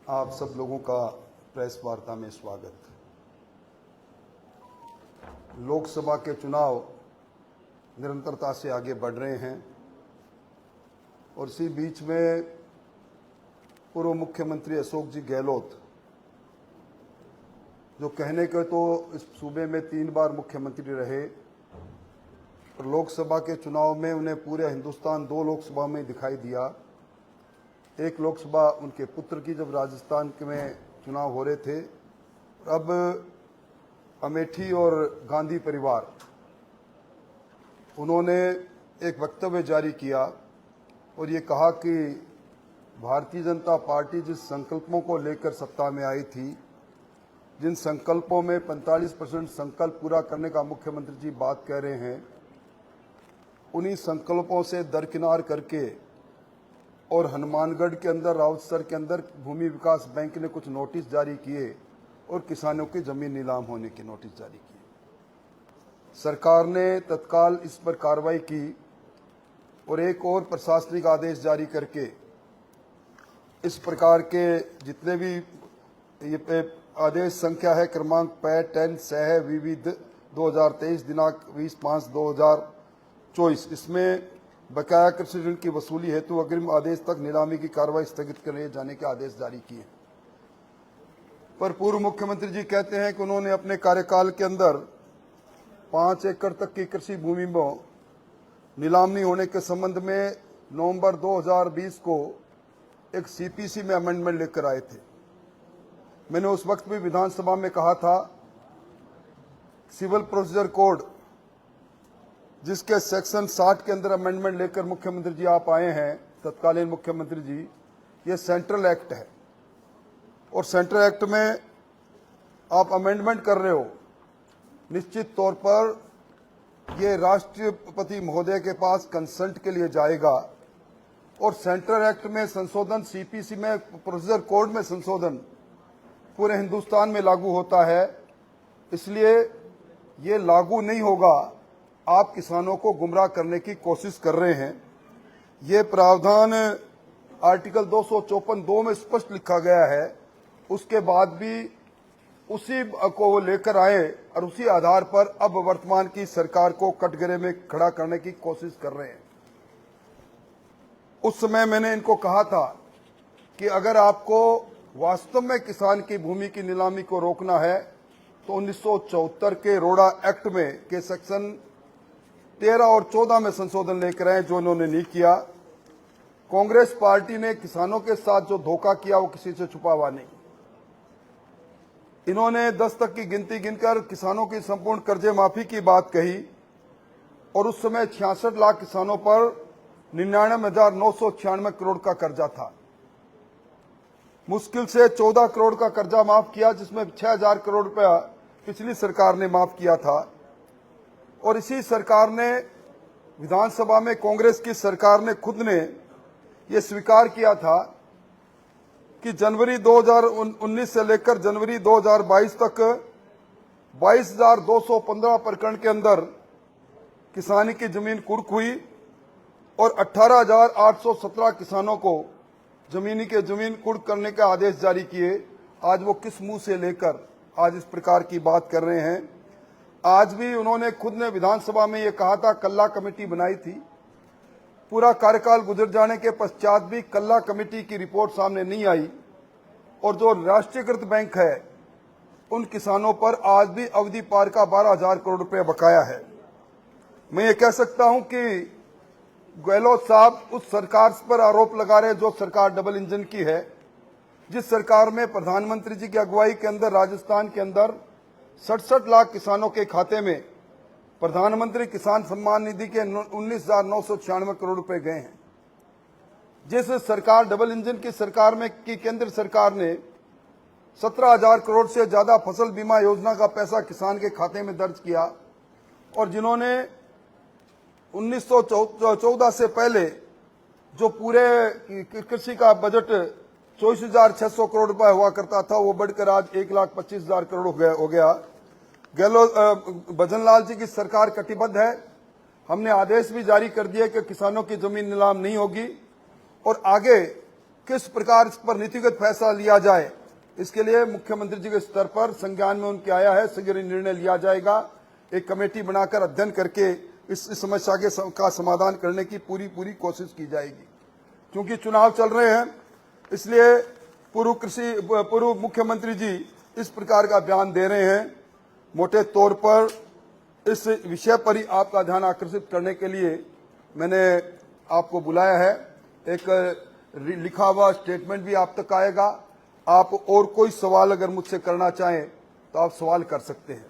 आप सब लोगों का प्रेस वार्ता में स्वागत। लोकसभा के चुनाव निरंतरता से आगे बढ़ रहे हैं और इसी बीच में पूर्व मुख्यमंत्री अशोक जी गहलोत, जो कहने के तो इस सूबे में 3 बार मुख्यमंत्री रहे और लोकसभा के चुनाव में उन्हें पूरे हिंदुस्तान 2 लोकसभा में दिखाई दिया। एक लोकसभा उनके पुत्र की जब राजस्थान में चुनाव हो रहे थे। अब अमेठी और गांधी परिवार, उन्होंने एक वक्तव्य जारी किया और ये कहा कि भारतीय जनता पार्टी जिस संकल्पों को लेकर सत्ता में आई थी, जिन संकल्पों में 45% संकल्प पूरा करने का मुख्यमंत्री जी बात कह रहे हैं, उन्हीं संकल्पों से दरकिनार करके और हनुमानगढ़ के अंदर राउतसर के अंदर भूमि विकास बैंक ने कुछ नोटिस जारी किए और किसानों की जमीन नीलाम होने के नोटिस जारी किए। सरकार ने तत्काल इस पर कार्रवाई की और एक और प्रशासनिक आदेश जारी करके इस प्रकार के जितने भी ये आदेश संख्या है क्रमांक 10 सह विविध 2023 दिनांक 20/5/2024, इसमें बकाया कृषि ऋण की वसूली हेतु अग्रिम आदेश तक नीलामी की कार्रवाई स्थगित किए जाने के आदेश जारी किए। पर पूर्व मुख्यमंत्री जी कहते हैं कि उन्होंने अपने कार्यकाल के अंदर 5 एकड़ तक की कृषि भूमि में नीलामी होने के संबंध में नवंबर 2020 को एक सीपीसी में अमेंडमेंट लेकर आए थे। मैंने उस वक्त भी विधानसभा में कहा था, सिविल प्रोसीजर कोड जिसके सेक्शन 60 के अंदर अमेंडमेंट लेकर मुख्यमंत्री जी आप आए हैं, तत्कालीन मुख्यमंत्री जी, ये सेंट्रल एक्ट है और सेंट्रल एक्ट में आप अमेंडमेंट कर रहे हो, निश्चित तौर पर ये राष्ट्रपति महोदय के पास कंसेंट के लिए जाएगा और सेंट्रल एक्ट में संशोधन, सीपीसी में प्रोसीजर कोड में संशोधन पूरे हिंदुस्तान में लागू होता है, इसलिए ये लागू नहीं होगा। आप किसानों को गुमराह करने की कोशिश कर रहे हैं। ये प्रावधान आर्टिकल 254(2) में स्पष्ट लिखा गया है। उसके बाद भी उसी को वो लेकर आए और उसी आधार पर अब वर्तमान की सरकार को कटघरे में खड़ा करने की कोशिश कर रहे हैं। उस समय मैंने इनको कहा था कि अगर आपको वास्तव में किसान की भूमि की नीलामी को रोकना है तो 1974 के रोड़ा एक्ट में के सेक्शन 13 और 14 में संशोधन लेकर आए, जो इन्होंने नहीं किया। कांग्रेस पार्टी ने किसानों के साथ जो धोखा किया वो किसी से छुपा हुआ नहीं। इन्होंने 10 तक की गिनती गिनकर किसानों की संपूर्ण कर्जे माफी की बात कही और उस समय 66 लाख किसानों पर 99,996 करोड़ का कर्जा था। मुश्किल से 14 करोड़ का कर्जा माफ किया, जिसमें 6,000 करोड़ रुपया पिछली सरकार ने माफ किया था। और इसी सरकार ने विधानसभा में, कांग्रेस की सरकार ने खुद ने यह स्वीकार किया था कि जनवरी 2019 से लेकर जनवरी 2022 तक 22,215 प्रकरण के अंदर किसानी की जमीन कुर्क हुई और 18,817 किसानों को जमीन कुर्क करने के आदेश जारी किए। आज वो किस मुंह से लेकर आज इस प्रकार की बात कर रहे हैं। आज भी उन्होंने खुद ने विधानसभा में ये कहा था, कल्ला कमेटी बनाई थी। पूरा कार्यकाल गुजर जाने के पश्चात भी कल्ला कमेटी की रिपोर्ट सामने नहीं आई और जो राष्ट्रीयकृत बैंक है उन किसानों पर आज भी अवधि पार का 12,000 करोड़ रुपए बकाया है। मैं ये कह सकता हूं कि गहलोत साहब उस सरकार पर आरोप लगा रहे जो सरकार डबल इंजन की है, जिस सरकार में प्रधानमंत्री जी की अगुवाई के अंदर राजस्थान के अंदर 67 लाख किसानों के खाते में प्रधानमंत्री किसान सम्मान निधि के 19,996 करोड़ रुपए गए हैं। जिस सरकार डबल इंजन की सरकार में की केंद्र सरकार ने 17,000 करोड़ से ज्यादा फसल बीमा योजना का पैसा किसान के खाते में दर्ज किया और जिन्होंने 1914 से पहले जो पूरे कृषि का बजट 24,600 करोड़ रुपए हुआ करता था, वो बढ़कर आज 1,25,000 करोड़ हो गया। गहलोत भजनलाल जी की सरकार कटिबद्ध है। हमने आदेश भी जारी कर दिए कि किसानों की जमीन नीलाम नहीं होगी और आगे किस प्रकार इस पर नीतिगत फैसला लिया जाए, इसके लिए मुख्यमंत्री जी के स्तर पर संज्ञान में उनके आया है, शीघ्र निर्णय लिया जाएगा। एक कमेटी बनाकर अध्ययन करके इस समस्या का समाधान करने की पूरी कोशिश की जाएगी। क्योंकि चुनाव चल रहे हैं, इसलिए पूर्व मुख्यमंत्री जी इस प्रकार का बयान दे रहे हैं। मोटे तौर पर इस विषय पर ही आपका ध्यान आकर्षित करने के लिए मैंने आपको बुलाया है। एक लिखा हुआ स्टेटमेंट भी आप तक आएगा। आप और कोई सवाल अगर मुझसे करना चाहें तो आप सवाल कर सकते हैं।